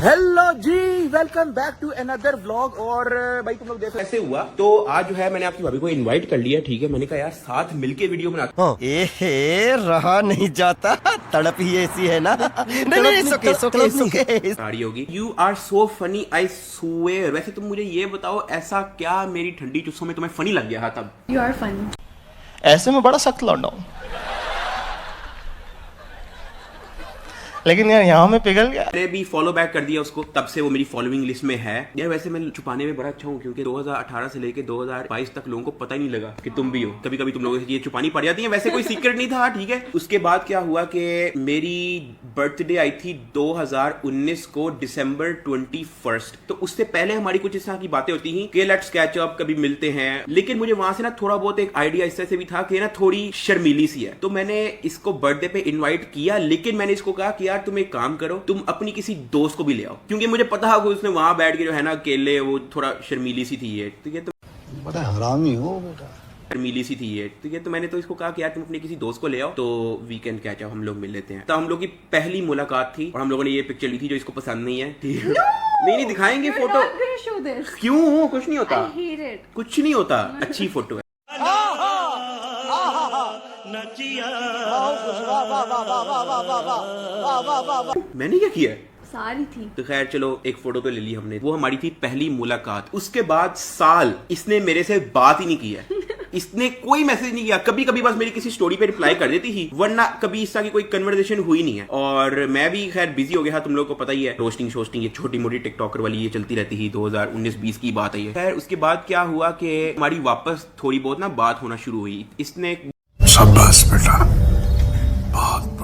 Hello जी, welcome back to another vlog. और भाई तुम लोग देखो ऐसे हुआ तो आज जो है मैंने आपकी भाभी को इनवाइट कर लिया। ठीक है, मैंने कहा यार साथ मिलके वीडियो बनाते हैं। एहे रहा नहीं जाता, तड़प ही ऐसी है ना। नहीं सोके साड़ी होगी। You are so funny I swear. वैसे तुम मुझे ये बताओ, ऐसा क्या मेरी ठंडी चुस्सों में तुम्हें फनी लग गया था तब? You are funny. ऐसे में बड़ा सख्त लौंडा हूं, लेकिन यार यहाँ में पिघल गया। मैंने भी फॉलो बैक कर दिया उसको, तब से वो मेरी फॉलोइंग लिस्ट में है। यार वैसे मैं छुपाने में बड़ा अच्छा हूँ, क्योंकि 2018 से लेके 2022 तक लोगों को पता ही नहीं लगा कि तुम भी हो। कभी कभी तुम लोगों से ये छुपानी पड़ जाती है, वैसे कोई सीक्रेट नहीं था। ठीक है, उसके बाद क्या हुआ कि मेरी बर्थडे आई थी 2019 को December 21। तो उससे पहले हमारी कुछ इस तरह की बातें होती थी कि लेट्स कैच अप, कभी मिलते हैं। लेकिन मुझे वहां से ना थोड़ा बहुत एक आइडिया इस तरह से भी था कि ना थोड़ी शर्मीली सी है, तो मैंने इसको बर्थडे पे इन्वाइट किया। लेकिन मैंने इसको कहा कि यार तुम एक काम करो, तुम अपनी किसी दोस्त को भी ले आओ, क्योंकि मुझे पता है उसने वहां बैठ के जो है ना अकेले, वो थोड़ा शर्मीली सी थी ये। ठीक है, तो बड़ा हरामी हो बेटा, शर्मीली सी थी ये। ठीक है, तो मैंने तो इसको कहा कि यार तुम अपने किसी दोस्त को ले आओ, तो वीकेंड कैच अप हम लोग मिल लेते हैं। तो हम लोग की पहली मुलाकात थी और हम लोगों ने ये पिक्चर ली थी जो इसको पसंद नहीं है। ठीक है, नहीं दिखाएंगे फोटो। क्यों? कुछ नहीं होता, कुछ नहीं होता, अच्छी फोटो है। मैंने क्या किया? सारी थी तो खैर चलो, एक फोटो तो ले ली हमने। वो हमारी थी पहली मुलाकात। उसके बाद साल इसने मेरे से बात ही नहीं की है। इसने कोई मैसेज नहीं किया। कभी कभी बस मेरी किसी स्टोरी पे रिप्लाई कर देती थी, वरना कभी इस तरह की कोई कन्वर्सेशन हुई नहीं है। और मैं भी खैर बिजी हो गया था, तुम लोगों को पता ही है, रोस्टिंग शोस्टिंग ये छोटी मोटी टिकटॉकर वाली ये चलती रहती थी। 2019-20 की बात है ये। खैर उसके बाद क्या हुआ कि हमारी वापस थोड़ी बहुत ना बात होना शुरू हुई। इसने शाबाश बेटा,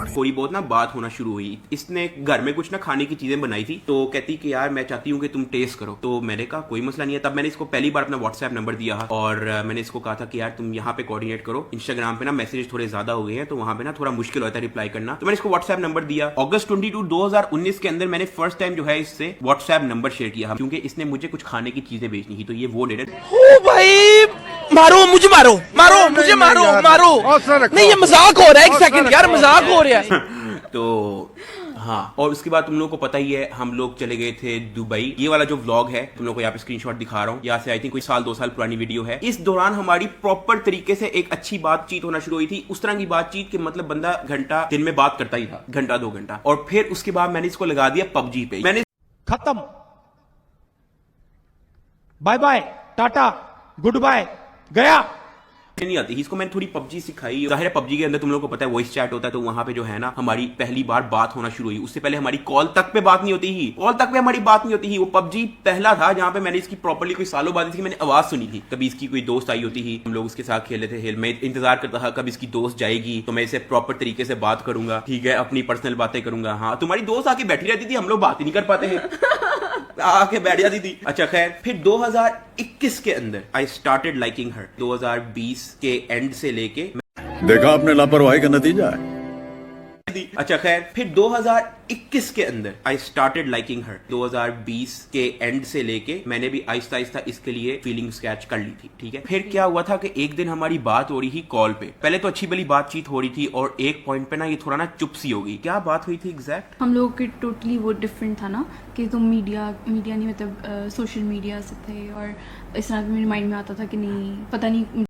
थोड़ी बहुत ना बात होना शुरू हुई। इसने घर में कुछ ना खाने की चीजें बनाई थी, तो कहती कि यार मैं चाहती हूँ कि तुम टेस्ट करो। तो मैंने कहा कोई मसला नहीं है। तब मैंने इसको पहली बार अपना व्हाट्सएप नंबर दिया और मैंने इसको कहा था कि यार तुम यहाँ पे कोऑर्डिनेट करो। इंस्टाग्राम पे ना मैसेज थोड़े ज्यादा हो गए हैं, तो वहां पे ना थोड़ा मुश्किल होता है रिप्लाई करना। तो मैंने इसको व्हाट्सएप नंबर दिया। अगस्त 22 2019 के अंदर मैंने फर्स्ट टाइम जो है इससे व्हाट्सएप नंबर शेयर किया, क्योंकि इसने मुझे कुछ खाने की चीजें बेचनी थी। तो ये वो डेट, ओ भाई मारो मुझे, मारो मारो मुझे, मारो मारो। नहीं ये मजाक हो रहा है, एक सेकंड यार, मजाक हो रहा है। तो हाँ, और उसके बाद तुम लोगों को पता ही है हम लोग चले गए थे दुबई। ये वाला जो व्लॉग है तुम लोग को यहाँ पे स्क्रीनशॉट दिखा रहा हूँ, यहाँ से आई थिंक कोई 1-2 साल पुरानी वीडियो है। इस दौरान हमारी प्रॉपर तरीके से एक अच्छी बातचीत होना शुरू हुई थी। उस तरह की बातचीत कि मतलब बंदा घंटा दिन में बात करता ही था, घंटा 2 घंटा। और फिर उसके बाद मैंने इसको लगा दिया पबजी पे। मैंने खत्म, bye bye, tata, goodbye, गया नहीं आती इसको। मैंने थोड़ी पबजी सिखाई। जाहिर है पबजी के अंदर तुम लोगों को पता है वॉइस चैट होता है, तो वहां पे जो है ना हमारी पहली बार बात होना शुरू हुई। उससे पहले हमारी कॉल तक पे बात नहीं होती ही, कॉल तक पे हमारी बात नहीं होती ही। वो पबजी पहला था जहां पे मैंने इसकी प्रॉपर्ली कोई सालों बाद इसकी मैंने आवाज सुनी थी। कभी इसकी कोई दोस्त आई होती ही, हम लोग उसके साथ खेले थे। मैं इंतजार करता था कब इसकी दोस्त जाएगी तो मैं इसे प्रॉपर तरीके से बात करूंगा। ठीक है, अपनी पर्सनल बातें करूंगा। हाँ, तुम्हारी दोस्त आके बैठी रहती थी, हम लोग बात ही नहीं कर पाते हैं, आके बैठ जाती थी। अच्छा खैर, फिर 2021 के अंदर आई स्टार्टेड लाइकिंग हर। 2020 के एंड से लेके देखा आपने लापरवाही का नतीजा है। अच्छा खैर, फिर 2021 के अंदर आई स्टार्टेड लाइकिंग हर। 2020 के एंड से लेके मैंने भी आहिस्ता आहिस्ता इसके लिए फीलिंग स्केच कर ली थी। ठीक है, फिर क्या हुआ था कि एक दिन हमारी बात हो रही थी कॉल पे। पहले तो अच्छी भली बातचीत हो रही थी और एक पॉइंट पे ना ये थोड़ा ना चुप सी हो गई। क्या बात हुई थी एग्जैक्ट? हम लोगों के टोटली वो डिफरेंट था ना, कि तुम मीडिया नहीं मतलब सोशल मीडिया से थे, और इस तरह मेरे माइंड में आता था कि नहीं पता नहीं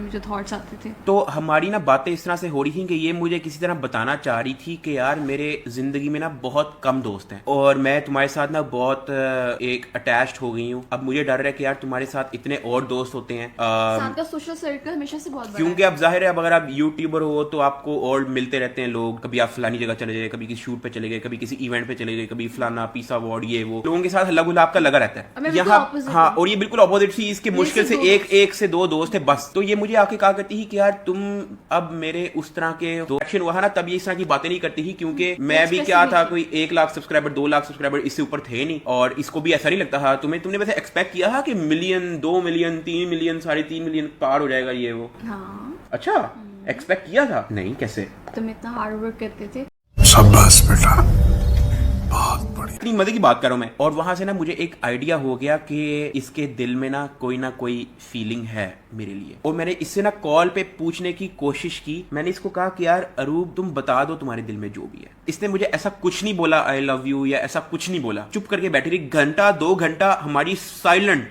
जो थॉट्स आते थे। तो हमारी ना बातें इस तरह से हो रही थी कि ये मुझे किसी तरह बताना चाह रही थी कि यार मेरे जिंदगी में ना बहुत कम दोस्त हैं और मैं तुम्हारे साथ ना बहुत एक अटैच्ड हो गई हूँ। अब मुझे डर है कि यार तुम्हारे साथ इतने और दोस्त होते हैं। साथ का सोशल सर्कल हमेशा से बहुत बड़ा क्योंकि अब जाहिर है अब अगर आप यूट्यूबर हो तो आपको और मिलते रहते हैं लोग। कभी आप फलानी जगह चले गए, कभी किसी शूट पे चले गए, कभी किसी इवेंट पे चले गए, कभी फलाना पीसा अवार्ड, ये वो लोगों के साथ हल्ला गुल्ला आपका लगा रहता है यहाँ। हाँ, और ये बिल्कुल अपोजिट थी इसके। मुश्किल से एक से दो दोस्त है बस। तो ये मुझे आके कहा करती थी कि यार तुम अब मेरे उस तरह के एक्शन हुआ है ना, तब ये इस तरह की बातें नहीं करती थी, क्योंकि मैं भी क्या था, कोई 1 लाख सब्सक्राइबर 2 लाख सब्सक्राइबर इससे ऊपर थे नहीं। और इसको भी ऐसा नहीं लगता था। तुमने वैसे एक्सपेक्ट किया था कि मिलियन, 2 मिलियन, 3 मिलियन, 3.5 मिलियन पार हो जाएगा ये वो? हाँ। अच्छा, एक्सपेक्ट किया था? नहीं, कैसे? तुम इतना हार्ड वर्क करते थे। शाबाश बेटा, बहुत बढ़िया। इतनी मजे की बात कर रहा हूं मैं। और वहां से ना मुझे एक आइडिया हो गया कि इसके दिल में ना कोई फीलिंग है मेरे लिए। और मैंने इससे ना कॉल पे पूछने की कोशिश की, मैंने इसको कहा कि यार अरूब तुम बता दो तुम्हारे दिल में जो भी है। इसने मुझे ऐसा कुछ नहीं बोला आई लव यू या ऐसा कुछ नहीं बोला, चुप करके बैठी रही। घंटा 2 घंटा हमारी साइलेंट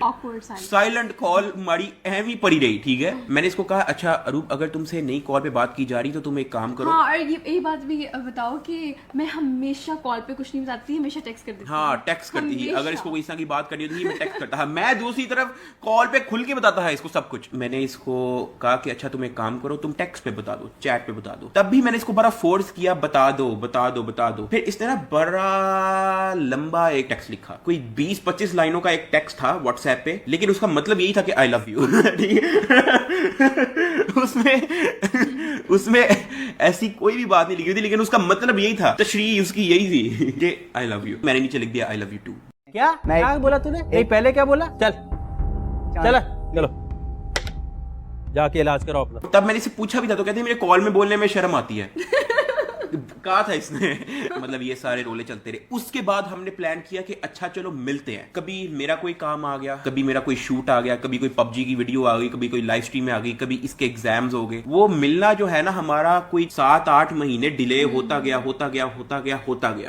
कॉल हमारी अहम ही पड़ी रही, ठीक है। मैंने इसको कहा अच्छा अरूब अगर तुमसे नई कॉल पे बात की जा रही तो तुम एक काम करो। हाँ, और ये बात भी बताओ कि मैं हमेशा कॉल पे कुछ नहीं बताती, हमेशा टेक्स्ट कर देती। हाँ टेक्स्ट करती थी, अगर इसको कोई इस तरह की बात करनी होती थी मैं टेक्स्ट करता था, मैं दूसरी तरफ कॉल पे खुल के बताता है इसको सब कुछ। मैंने इसको कहा कि अच्छा तुम एक काम करो, तुम टेक्स्ट पे बता दो, चैट पे बता दो। तब भी मैंने इसको बड़ा फोर्स किया, बता दो बता दो बता दो। फिर इसने ना बड़ा लंबा एक टेक्स्ट लिखा, कोई 20-25 लाइनों का एक टेक्स्ट था व्हाट्सएप पे, लेकिन उसका मतलब यही था कि आई लव यू। उसमें ऐसी कोई भी बात नहीं लिखी थी, लेकिन उसका मतलब यही था, तशरीह उसकी यही थी कि आई लव यू। मैंने नीचे लिख दिया आई लव यू टू। क्या बोला तूने? नहीं पहले क्या बोला? चलो जाके इलाज करो अपना। तब मैंने इसे पूछा भी था तो कहते मेरे कॉल में बोलने में शर्म आती है। कहा था इसने। मतलब ये सारे रोले चलते रहे। उसके बाद हमने प्लान किया कि अच्छा चलो मिलते हैं। कभी मेरा कोई काम आ गया, कभी मेरा कोई शूट आ गया, कभी कोई पबजी की वीडियो आ गई, कभी कोई लाइव स्ट्रीम आ गई, कभी इसके एग्जाम्स हो गए। वो मिलना जो है ना हमारा कोई 7-8 महीने डिले होता गया।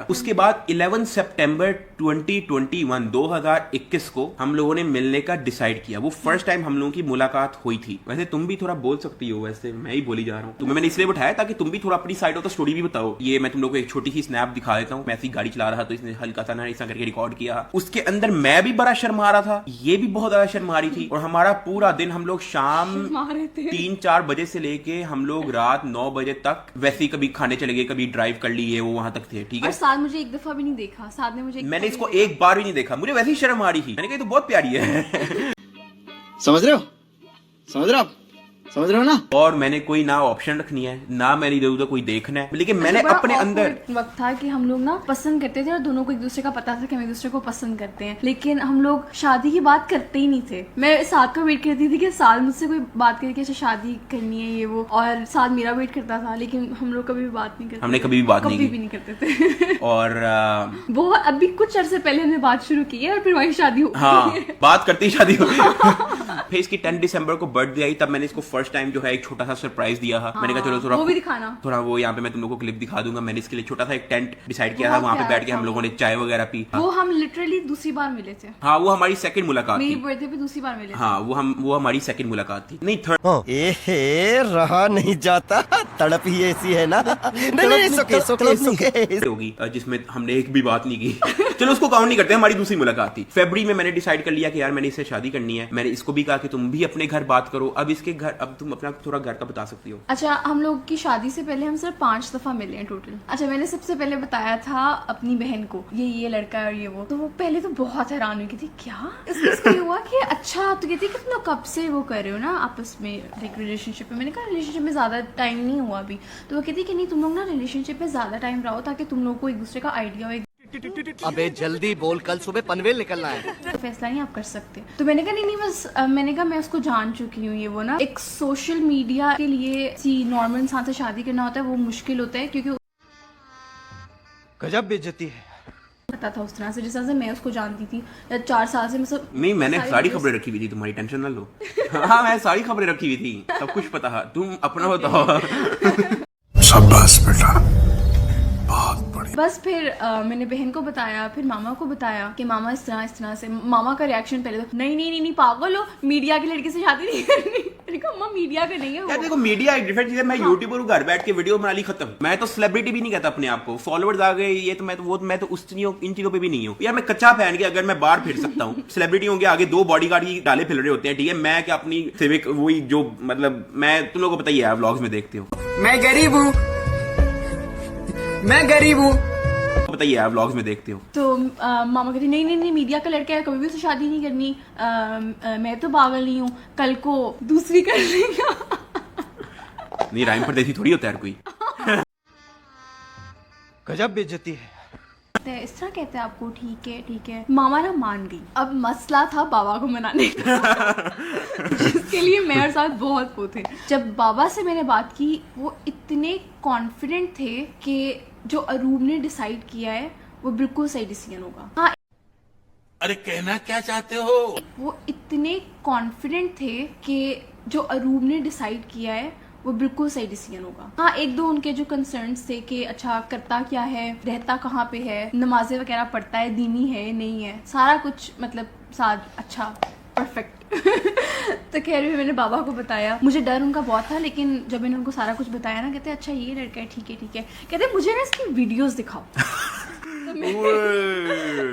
उसके बाद 11 सितंबर 2021 को हम लोगों ने मिलने का डिसाइड किया। वो फर्स्ट टाइम हम लोगों की मुलाकात हुई थी। वैसे तुम भी थोड़ा बोल सकती हो, वैसे मैं ही बोली जा रहा हूँ। तुम्हें मैंने इसलिए बिठाया ताकि तुम भी थोड़ा अपनी साइड ऑफ द स्टोरी भी बताओ। ये मैं तुम लोगों को एक छोटी सी स्नैप दिखा देता हूँ। मैं ऐसी गाड़ी चला रहा तो इसने हल्का सा ना ऐसा करके रिकॉर्ड किया। उसके अंदर मैं भी बड़ा शर्मा रहा था, ये भी बहुत ज्यादा शर्मा रही थी। और हमारा पूरा दिन हम लोग शाम 3-4 बजे से लेके हम लोग रात 9 बजे तक वैसे ही कभी खाने चले गए, कभी ड्राइव कर ली, वो वहां तक थे, ठीक है। और साथ मुझे एक दफा भी नहीं देखा, साथ ने मुझे मैंने इसको एक बार भी नहीं देखा, मुझे वैसे ही शर्म आ रही थी। मैंने कहा तो बहुत प्यारी है। समझ रहे हो ना। और मैंने कोई ना ऑप्शन रखनी है, ना मैंने इधर उधर कोई देखना है, लेकिन मैंने अपने अंदर वक्त था कि हम लोग ना पसंद करते थे और दोनों को एक दूसरे का पता था कि हम एक दूसरे को पसंद करते हैं, लेकिन हम लोग शादी की बात करते ही नहीं थे। मैं साथ का वेट करती थी कि साथ मुझसे कोई बात करके अच्छा शादी करनी है ये वो, और साथ मेरा वेट करता था, लेकिन हम लोग कभी भी बात नहीं करते। हमने कभी भी बात नहीं करते थे। और वो अभी कुछ अरसे पहले हमने बात शुरू की है और फिर वही शादी हो गई। हाँ, बात करते ही शादी हो गई। फिर इसकी 10 दिसंबर को बर्थडे आई, तब मैंने इसको फर्स्ट टाइम जो है एक छोटा सा सरप्राइज दिया था। मैंने कहा चलो थोड़ा वो भी दिखाना, थोड़ा वो यहाँ पे मैं तुम लोगों को क्लिप दिखा दूंगा। मैंने इसके लिए छोटा सा एक टेंट डिसाइड किया था, वहाँ पे बैठ के हम लोगों ने चाय वगैरह पी। वो हम लिटरली दूसरी बार मिले थे। हाँ, वो हमारी सेकंड मुलाकात मेरी थी। बर्थडे पे दूसरी बार मिले। हाँ, वो हमारी सेकंड मुलाकात थी, नहीं थर्ड। एहे रहा नहीं जाता, तड़प ही ऐसी है ना। नहीं सुके होगी जिसमें हमने एक भी बात नहीं की। चलो उसको काउंट नहीं करते, हमारी दूसरी मुलाकात थी। फरवरी में मैंने डिसाइड कर लिया कि यार मैंने इससे शादी करनी है। मैंने इसको भी कहा कि तुम भी अपने घर बात करो। अब इसके घर, अब तुम अपना थोड़ा घर का बता सकती हो। अच्छा, हम लोग की शादी से पहले हम सिर्फ 5 दफा मिले हैं टोटल। अच्छा, मैंने सबसे पहले बताया था अपनी बहन को ये लड़का है और ये वो, तो वो पहले तो बहुत हैरान हुई थी, क्या इसको हुआ कि अच्छा तो कहती कि तुम कब से वो कर रहे हो ना आपस में रिलेशनशिप में। मैंने कहा रिलेशनशिप में ज्यादा टाइम नहीं हुआ अभी। तो वो कहती कि नहीं तुम लोग ना रिलेशनशिप में ज्यादा टाइम रहो ताकि तुम लोग को एक दूसरे का आइडिया हो। अबे जल्दी बोल, कल सुबह पनवेल निकलना है। तो फैसला नहीं आप कर सकते। तो मैंने कहा नहीं बस मैंने कहा मैं उसको जान चुकी हूँ, ये वो ना एक सोशल मीडिया के लिए नॉर्मल इंसान से शादी करना होता है, वो मुश्किल होता है क्योंकि गजब बेइज्जती है। पता था उस तरह से जिस तरह से मैं उसको जानती थी 4 साल से। मतलब नहीं, मैंने सारी खबरें रखी हुई थी, तुम्हारी टेंशन ना लो। हाँ, मैं सारी खबरें रखी हुई थी, सब कुछ पता है। तुम अपना बताओ। शाबाश बेटा, बहुत बढ़िया। बस फिर मैंने बहन को बताया, फिर मामा को बताया कि मामा इस तरह से। मामा का रिएक्शन पहले तो नहीं पागल हो, मीडिया की लड़की से शादी नहीं करनी। अम्मा मीडिया का नहीं है यार, देखो मीडिया एक डिफरेंट चीज है। मैं यूट्यूबर हूँ, घर बैठ के वीडियो बना ली, खत्म। मैं तो सेलिब्रिटी भी नहीं कहता अपने आप को, फॉलोअर्स आ गए ये तो मैं तो उस इन चीजों पे भी नहीं हूँ। यार मैं कच्चा पहन के अगर मैं बाहर फिर सकता हूँ, सेलिब्रिटी होंगे आगे 2 बॉडीगार्ड ही डाले फिर रहे होते हैं, ठीक है। मैं क्या अपनी सिविक वही जो मतलब मैं तुम लोगों को बताइए, आप व्लॉग्स में देखते हो मैं गरीब हूँ बताइए, आप व्लॉग्स में देखते हो। तो मामा कहती नहीं मीडिया का लड़का है, कभी भी उससे शादी नहीं करनी। मैं तो पागल नहीं हूँ, कल को दूसरी कर लेगा। नहीं, राइम पर देसी थोड़ी होता है यार कोई। गजब बेइज्जती है। इस तरह कहते हैं आपको, ठीक है। मामा ना मान गई। अब मसला था बाबा को मनाने का, जिसके लिए मैं और साथ बहुत वो थे। जब बाबा से मैंने बात की, वो इतने कॉन्फिडेंट थे कि जो अरूब ने डिसाइड किया है वो बिल्कुल सही डिसीजन होगा। हाँ, अरे कहना क्या चाहते हो? वो इतने कॉन्फिडेंट थे कि जो अरूब ने डिसाइड किया है वो बिल्कुल सही डिसीजन होगा। हाँ, एक दो उनके जो कंसर्न्स थे कि अच्छा करता क्या है, रहता कहाँ पे है, नमाजें वगैरह पढ़ता है, दीनी है नहीं है, सारा कुछ मतलब साथ अच्छा परफेक्ट। तो कह रही मैंने बाबा को बताया, मुझे डर उनका बहुत था, लेकिन जब मैंने उनको सारा कुछ बताया ना, कहते अच्छा ये लड़का है, ठीक है ठीक है, कहते मुझे ना इसकी वीडियोस दिखाओ। तो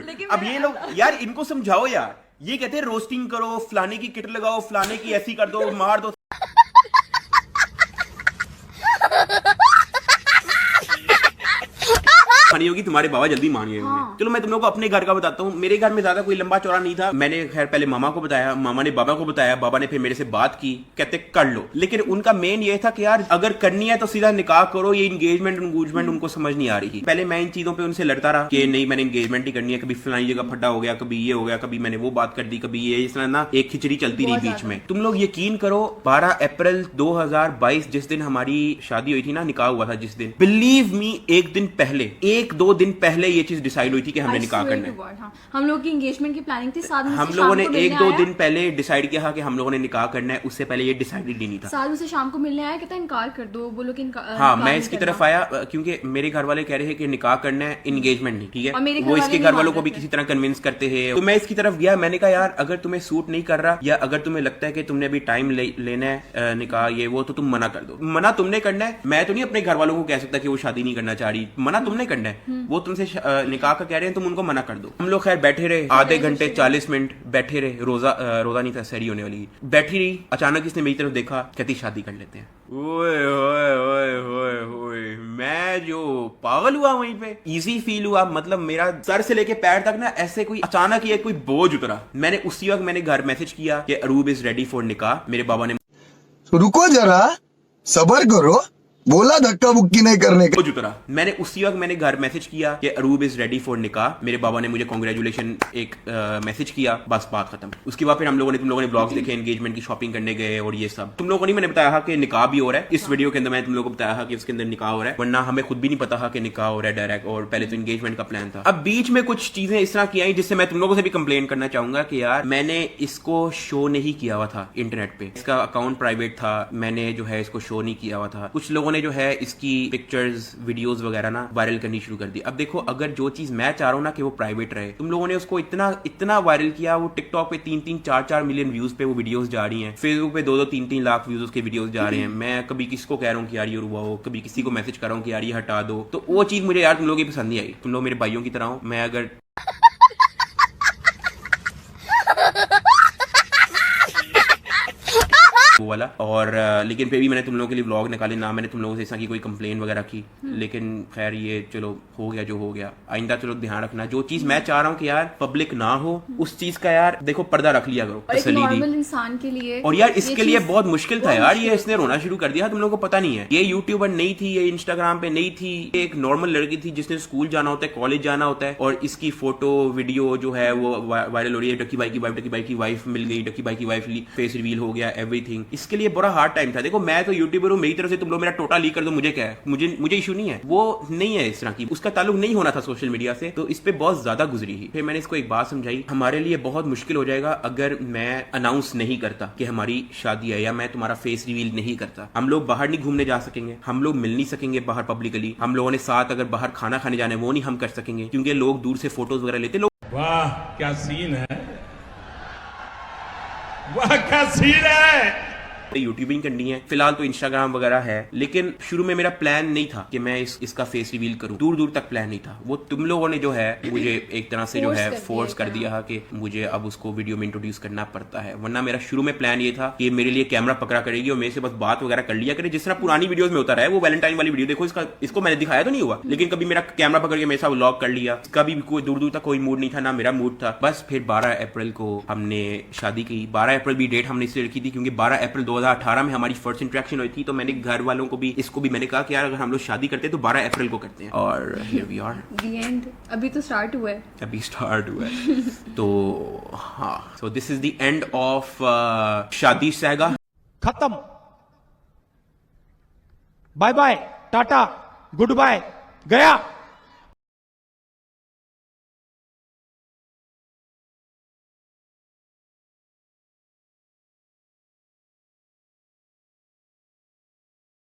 लेकिन अब ये लोग यार इनको समझाओ यार, ये कहते हैं रोस्टिंग करो, फलाने की किट लगाओ, फलाने की ऐसी कर दो, मार दो। मानी होगी तुम्हारे बाबा जल्दी मानिए होंगे। हाँ। चलो मैं तुम लोगों को अपने घर का बताता हूँ। मेरे घर में ज्यादा कोई लंबा चौड़ा नहीं था। मैंने खैर पहले मामा को बताया, मामा ने बाबा को बताया, बाबा ने फिर मेरे से बात की, कहते कर लो। लेकिन उनका मेन ये था कि यार अगर करनी है तो सीधा निकाह करो, ये इंगेजमेंट उनको समझ नहीं आ रही थी। पहले मैं इन चीजों पे उनसे लड़ता रहा कि नहीं मैंने इंगेजमेंट ही करनी है, कभी फलानी जगह फड्डा हो गया, कभी ये हो गया, कभी मैंने वो बात कर दी, कभी ये, इस तरह ना एक खिचड़ी चलती रही बीच में। तुम लोग यकीन करो 12 अप्रैल 2022 जिस दिन हमारी शादी हुई थी ना, निकाह हुआ था जिस दिन, बिलीव मी एक दो दिन पहले ये चीज डिसाइड हुई थी कि हमने निकाह करना है। हाँ, हम लोग की एंगेजमेंट की प्लानिंग थी, साथ में हम लोगों ने एक दो दिन पहले डिसाइड किया कि हम लोगों ने निकाह करना है, उससे पहले ये डिसाइडेड ही नहीं था। साथ में से शाम को मिलने आया, कहता इनकार कर दो, बोलो कि हाँ, मैं इसकी तरफ आया क्योंकि मेरे घर वाले कह रहे हैं कि निकाह करना है, एंगेजमेंट नहीं, ठीक है। वो इसके घर वालों को भी किसी तरह कन्विंस करते हैं। तो मैं इसकी तरफ गया, मैंने कहा यार अगर तुम्हें सूट नहीं कर रहा, या अगर तुम्हें लगता है कि तुमने अभी टाइम लेना है निकाह ये वो, तो तुम मना कर दो। मना तुमने करना है, मैं तो नहीं अपने घर वालों को कह सकता कि वो शादी नहीं करना चाह रही। मना तुमने करना है, वो तुमसे निकाह का कह रहे हैं, तुम उनको मना कर दो। हम लोग खैर बैठे रहे आधे घंटे 40 मिनट बैठे रहे, रोजा नहीं था, सैरी होने वाली बैठी रही। अचानक इसने मेरी तरफ देखा, कहती शादी कर लेते हैं। ओए ओए ओए ओए ओए, मैं जो पागल हुआ वहीं पे, इजी फील हुआ, मतलब मेरा सर से लेके पैर तक ना ऐसे कोई अचानक ही कोई बोझ उतरा। मैंने उसी वक्त मैंने घर मैसेज किया कि अरूब इज रेडी फॉर निकाह। मेरे बाबा ने रुको जरा सबर करो, बोला धक्का बुक्की नहीं करने का। उतरा। मैंने उसी वक्त मैंने घर मैसेज किया कि अरूब इज रेडी फॉर निकाह। मेरे बाबा ने मुझे कांग्रेचुलेशन एक मैसेज किया, बस बात खत्म। उसके बाद फिर तुम लोगों ने ब्लॉग्स देखे, एंगेजमेंट की शॉपिंग करने गए और ये सब। तुम लोगों ने मैंने बताया कि निकाह भी हो रहा है। इस वीडियो के अंदर मैंने तुम लोगों को बताया कि उसके अंदर निकाह हो रहा है, वरना हमें खुद भी नहीं पता कि निकाह हो रहा है डायरेक्ट, और पहले तो एंगेजमेंट का प्लान था। अब बीच में कुछ चीजें इस तरह की आई जिससे मैं तुम लोगों से भी कंप्लेन करना चाहूंगा कि यार मैंने इसको शो नहीं किया हुआ था इंटरनेट पे, इसका अकाउंट प्राइवेट था, मैंने जो है इसको शो नहीं किया हुआ था। कुछ लोगों ने जो है इसकी पिक्चर्स वीडियोस वगैरह ना वायरल करनी शुरू कर दी। अब देखो अगर जो चीज मैं चाह रहा हूं ना कि वो प्राइवेट रहे, तुम लोगों ने उसको इतना वायरल किया, वो टिकटॉक पे 3-4 मिलियन व्यूज पे वो वीडियोस जा रही हैं, फेसबुक पे 2-3 लाख व्यूज उसके वीडियोस जा रहे हैं। मैं कभी किसको कह रहा हूँ कि यार ये रुवाओ, कभी किसी को मैसेज कर रहा हूँ कि यार ये हटा दो, तो वो चीज मुझे यार तुम लोगों की पसंद नहीं आई। तुम लोग मेरे भाइयों की तरह हो, मैं अगर वाला और लेकिन फिर भी मैंने तुम लोगों के लिए व्लॉग निकाले ना, मैंने तुम लोगों से ऐसा की कोई कंप्लेन वगैरह की, लेकिन खैर ये चलो हो गया जो हो गया। आइंदा चलो ध्यान रखना, जो चीज मैं चाह रहा हूँ कि यार पब्लिक ना हो, उस चीज का यार देखो पर्दा रख लिया करो नॉर्मल इंसान के लिए। और यार इसके लिए बहुत मुश्किल था यार, ये इसने रोना शुरू कर दिया, तुम लोगों को पता नहीं है। ये यूट्यूबर नहीं थी, ये इंस्टाग्राम पे नहीं थी, ये एक नॉर्मल लड़की थी जिसने स्कूल जाना होता है, कॉलेज जाना होता है, और इसकी फोटो वीडियो जो है वो वायरल हो रही है। डक्की भाई की वाइफ मिल गई, डक्की भाई की वाइफ फेस रिवील हो गया, एवरीथिंग। इसके लिए बड़ा हार्ड टाइम था। देखो मैं तो यूट्यूबर हूँ, मेरी तरफ से तुम लोग मेरा टोटा लीक कर दो, मुझे क्या है, मुझे इशू नहीं है, वो नहीं है इस तरह की, उसका ताल्लुक नहीं होना था सोशल मीडिया से, तो इस पे बहुत ज्यादा गुजरी ही। फिर मैंने इसको एक बात समझाई, हमारे लिए बहुत मुश्किल हो जाएगा अगर मैं अनाउंस नहीं करता कि हमारी शादी है, या मैं तुम्हारा फेस रिवील नहीं करता। हम लोग बाहर नहीं घूमने जा सकेंगे, हम लोग मिल नहीं सकेंगे बाहर पब्लिकली, हम लोगों ने साथ अगर बाहर खाना खाने जाना है वो नहीं हम कर सकेंगे, क्योंकि लोग दूर से फोटोज वगैरह लेते। वाह क्या सीन है, वाह क्या सीन है। यूट्यूबिंग करनी है, फिलहाल तो इंस्टाग्राम वगैरह है, लेकिन शुरू में मेरा प्लान नहीं था कि मैं इसका फेस रिवील करूं, दूर तक प्लान नहीं था। वो तुम लोगों ने जो है मुझे एक तरह से जो है फोर्स कर दिया कि मुझे अब उसको वीडियो में इंट्रोड्यूस करना पड़ता है, वरना मेरा शुरू में प्लान ये था कि मेरे लिए कैमरा पकड़ा करेगी और मेरे से बस बात वगैरह कर लिया करे, जिस तरह पुरानी वीडियोस में होता रहा है। वो वैलेंटाइन वाली वीडियो देखो, इसको मैंने दिखाया तो नहीं हुआ, लेकिन कभी मेरा कैमरा पकड़ के मेरे साथ व्लॉग कर लिया, कभी कोई दूर तक कोई मूड नहीं था, ना मेरा मूड था। बस फिर 12 अप्रैल को हमने शादी की। 12 अप्रैल भी डेट हमने इसलिए रखी थी क्योंकि 12 अप्रैल 2018 में हमारी फर्स्ट इंटरेक्शन हुई थी, तो मैंने घर वालों को भी इसको भी मैंने कहा कि यार अगर हम लोग शादी करते हैं तो 12 अप्रैल को करते हैं, और here we are. The end अभी तो स्टार्ट हुआ है, तो हाँ, so this is the end of शादी सैगा। खत्म, bye bye, tata, goodbye, गया।